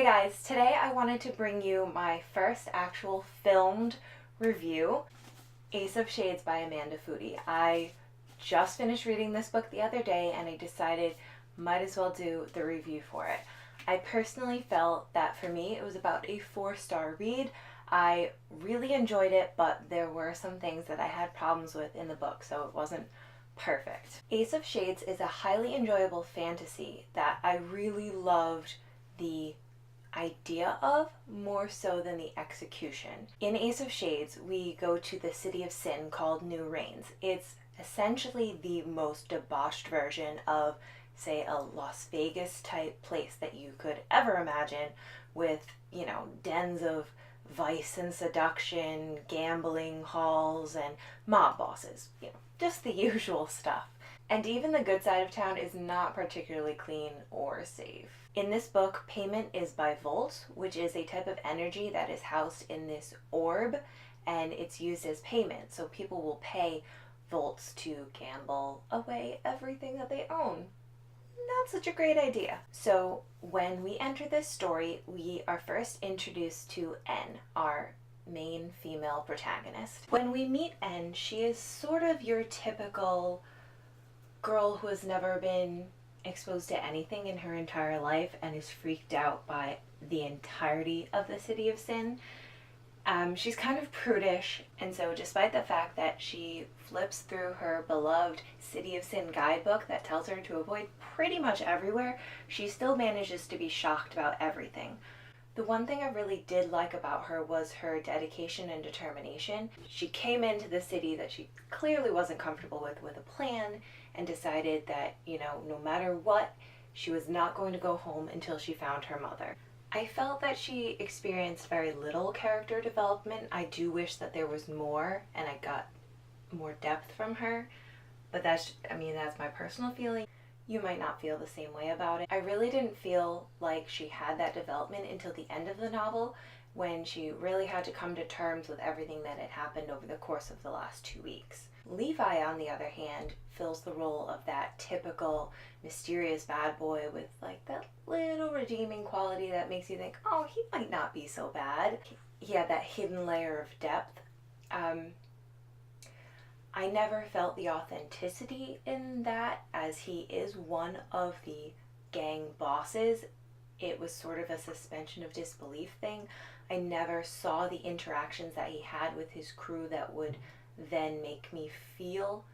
Hey guys, today I wanted to bring you my first actual filmed review, Ace of Shades by Amanda Foody. I just finished reading this book the other day and I decided might as well do the review for it. I personally felt that for me it was about a 4-star read. I really enjoyed it, but there were some things that I had problems with in the book, so it wasn't perfect. Ace of Shades is a highly enjoyable fantasy that I really loved the idea of more so than the execution. In Ace of Shades, we go to the city of sin called New Rains. It's essentially the most debauched version of, say, a Las Vegas type place that you could ever imagine, with, dens of vice and seduction, gambling halls, and mob bosses. Just the usual stuff. And even the good side of town is not particularly clean or safe. In this book, payment is by volt, which is a type of energy that is housed in this orb, and it's used as payment. So people will pay volts to gamble away everything that they own. Not such a great idea. So when we enter this story, we are first introduced to N, our main female protagonist. When we meet N, she is sort of your typical girl who has never been exposed to anything in her entire life and is freaked out by the entirety of the City of Sin. She's kind of prudish, and so despite the fact that she flips through her beloved City of Sin guidebook that tells her to avoid pretty much everywhere, she still manages to be shocked about everything. The one thing I really did like about her was her dedication and determination. She came into the city that she clearly wasn't comfortable with a plan, and decided that, no matter what, she was not going to go home until she found her mother. I felt that she experienced very little character development. I do wish that there was more and I got more depth from her, but that's my personal feeling. You might not feel the same way about it. I really didn't feel like she had that development until the end of the novel, when she really had to come to terms with everything that had happened over the course of the last 2 weeks. Levi, on the other hand, fills the role of that typical mysterious bad boy with that little redeeming quality that makes you think, oh, he might not be so bad. He had that hidden layer of depth. I never felt the authenticity in that, as he is one of the gang bosses. It was sort of a suspension of disbelief thing. I never saw the interactions that he had with his crew that would then make me feel,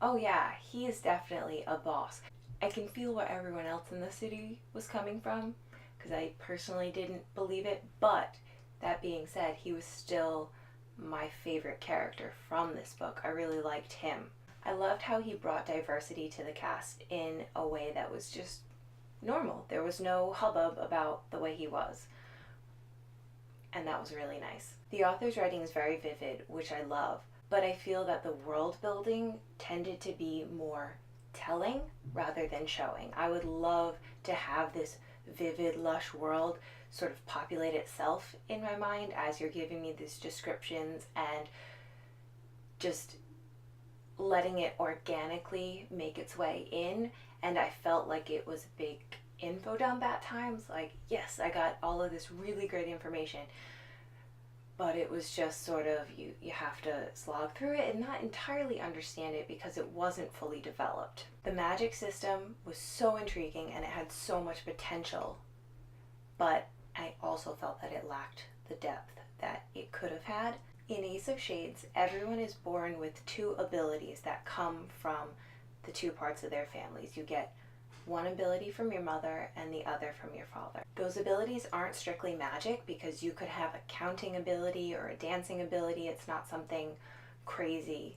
oh yeah, he is definitely a boss. I can feel where everyone else in the city was coming from, because I personally didn't believe it, but that being said, he was still my favorite character from this book. I really liked him. I loved how he brought diversity to the cast in a way that was just normal. There was no hubbub about the way he was, and that was really nice. The author's writing is very vivid, which I love, but I feel that the world building tended to be more telling rather than showing. I would love to have this vivid, lush world sort of populate itself in my mind as you're giving me these descriptions, and just letting it organically make its way in. And I felt like it was a big info dump at times. Yes, I got all of this really great information, but it was just sort of, you have to slog through it and not entirely understand it because it wasn't fully developed. The magic system was so intriguing and it had so much potential, but I also felt that it lacked the depth that it could have had. In Ace of Shades, everyone is born with 2 abilities that come from the 2 parts of their families. You get one ability from your mother and the other from your father. Those abilities aren't strictly magic, because you could have a counting ability or a dancing ability. It's not something crazy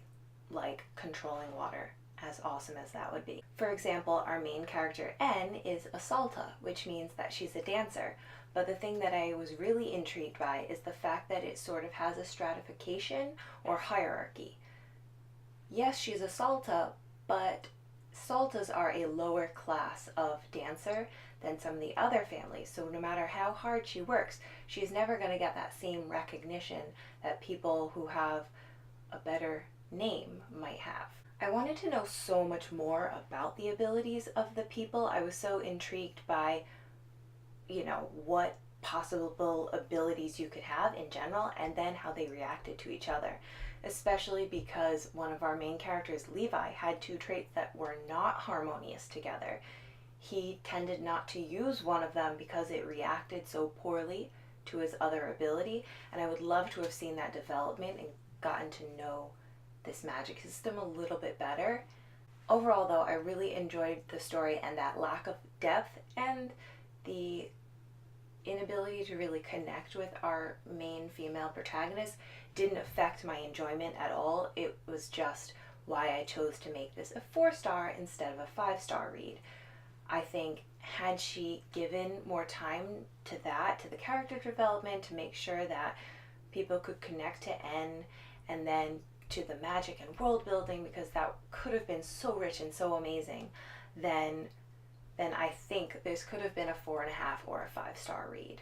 like controlling water, as awesome as that would be. For example, our main character N is a salta, which means that she's a dancer. But the thing that I was really intrigued by is the fact that it sort of has a stratification or hierarchy. Yes, she's a salta, but saltas are a lower class of dancer than some of the other families. So no matter how hard she works, she's never going to get that same recognition that people who have a better name might have. I wanted to know so much more about the abilities of the people. I was so intrigued by, what possible abilities you could have in general, and then how they reacted to each other. Especially because one of our main characters, Levi, had two traits that were not harmonious together. He tended not to use one of them because it reacted so poorly to his other ability, and I would love to have seen that development and gotten to know this magic system a little bit better. Overall, though, I really enjoyed the story, and that lack of depth and the inability to really connect with our main female protagonist didn't affect my enjoyment at all. It was just why I chose to make this a 4-star instead of a 5-star read. I think had she given more time to that, to the character development, to make sure that people could connect to N, and then to the magic and world building, because that could have been so rich and so amazing, then I think this could have been a 4.5 or a 5-star read.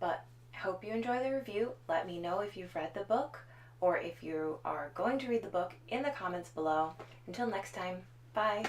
But I hope you enjoy the review. Let me know if you've read the book or if you are going to read the book in the comments below. Until next time, bye.